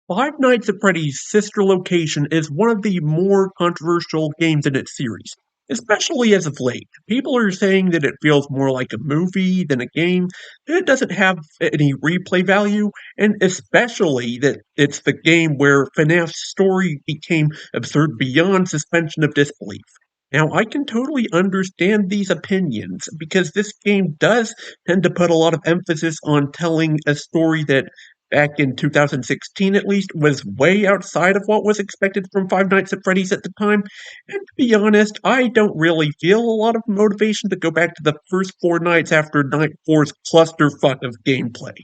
Five Nights at Freddy's Sister Location is one of the more controversial games in its series, especially as of late. People are saying that it feels more like a movie than a game, that it doesn't have any replay value, and especially that it's the game where FNAF's story became absurd beyond suspension of disbelief. Now, I can totally understand these opinions because this game does tend to put a lot of emphasis on telling a story that back in 2016 at least, was way outside of what was expected from Five Nights at Freddy's at the time. And to be honest, I don't really feel a lot of motivation to go back to the first four nights after Night 4's clusterfuck of gameplay.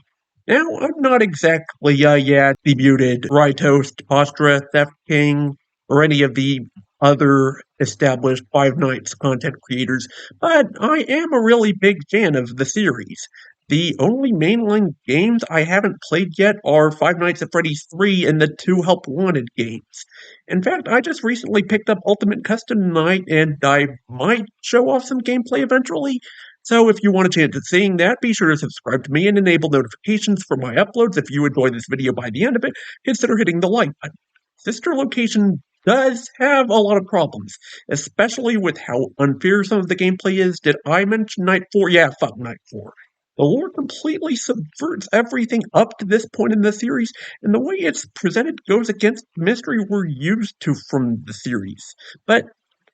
Now, I'm not exactly, debuted Rytoast, Postra, Theft King, or any of the other established Five Nights content creators, but I am a really big fan of the series. The only mainline games I haven't played yet are Five Nights at Freddy's 3 and the two Help Wanted games. In fact, I just recently picked up Ultimate Custom Night and I might show off some gameplay eventually. So if you want a chance at seeing that, be sure to subscribe to me and enable notifications for my uploads. If you enjoy this video by the end of it, consider hitting the like button. Sister Location does have a lot of problems, especially with how unfair some of the gameplay is. Did I mention Night 4? Yeah, fuck Night 4. The lore completely subverts everything up to this point in the series, and the way it's presented goes against the mystery we're used to from the series. But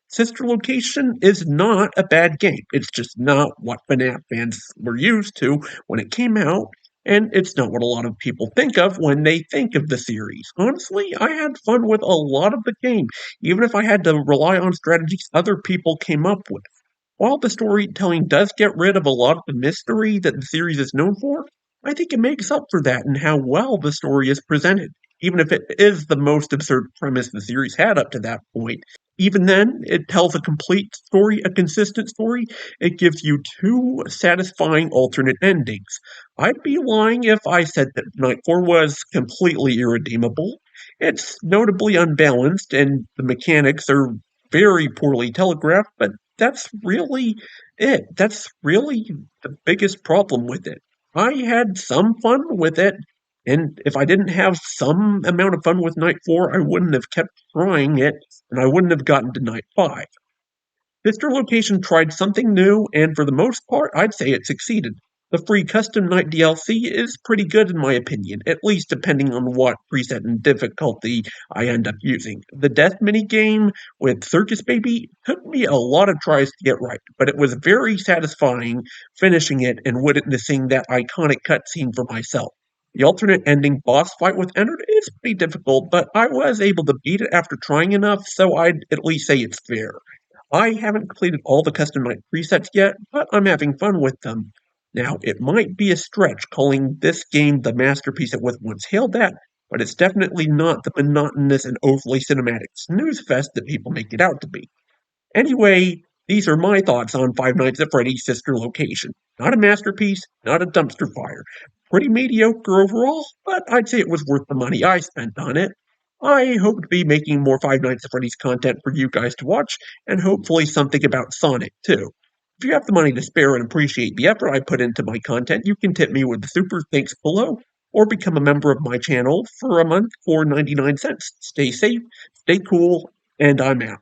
Sister Location is not a bad game. It's just not what FNAF fans were used to when it came out, and it's not what a lot of people think of when they think of the series. Honestly, I had fun with a lot of the game, even if I had to rely on strategies other people came up with. While the storytelling does get rid of a lot of the mystery that the series is known for, I think it makes up for that in how well the story is presented. Even if it is the most absurd premise the series had up to that point, even then, it tells a complete story, a consistent story. It gives you two satisfying alternate endings. I'd be lying if I said that Night 4 was completely irredeemable. It's notably unbalanced, and the mechanics are very poorly telegraphed, but that's really it. That's really the biggest problem with it. I had some fun with it, and if I didn't have some amount of fun with Night 4, I wouldn't have kept trying it, and I wouldn't have gotten to Night 5. Sister Location tried something new, and for the most part, I'd say it succeeded. The free custom night DLC is pretty good in my opinion, at least depending on what preset and difficulty I end up using. The death minigame with Circus Baby took me a lot of tries to get right, but it was very satisfying finishing it and witnessing that iconic cutscene for myself. The alternate ending boss fight with Ennard is pretty difficult, but I was able to beat it after trying enough, so I'd at least say it's fair. I haven't completed all the custom night presets yet, but I'm having fun with them. Now, it might be a stretch calling this game the masterpiece it was once hailed at, but it's definitely not the monotonous and overly cinematic snooze fest that people make it out to be. Anyway, these are my thoughts on Five Nights at Freddy's Sister Location. Not a masterpiece, not a dumpster fire. Pretty mediocre overall, but I'd say it was worth the money I spent on it. I hope to be making more Five Nights at Freddy's content for you guys to watch, and hopefully something about Sonic too. If you have the money to spare and appreciate the effort I put into my content, you can tip me with the super thanks below, or become a member of my channel for a month for 99 cents. Stay safe, stay cool, and I'm out.